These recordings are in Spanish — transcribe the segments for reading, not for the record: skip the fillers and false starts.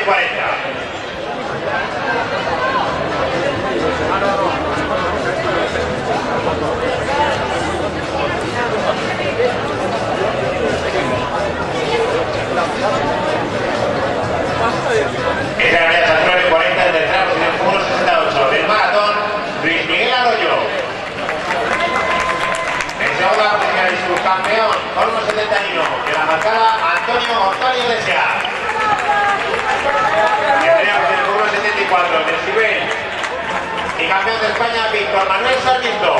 39-40. En la área 39-40 de tercera posición, 1.68 del maratón, Luis Miguel Arroyo. En segunda posición el subcampeón, con 1.71, de la marcada Antonio Iglesias. En primera posición, con 1.74, del Sibel. Y campeón de España, Víctor Manuel Sarmiento.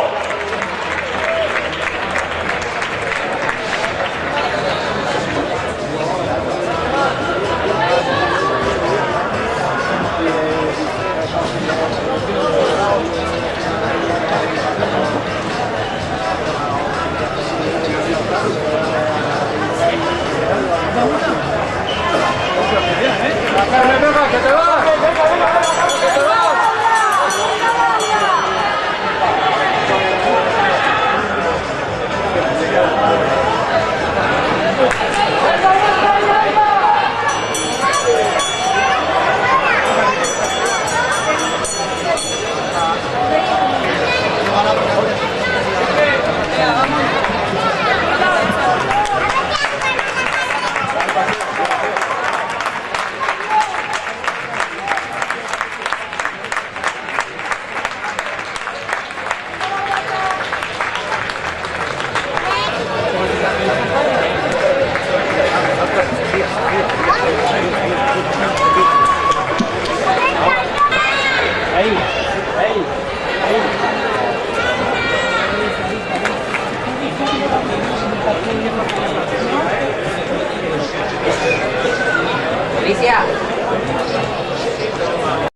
¡Que te vas! Alicia.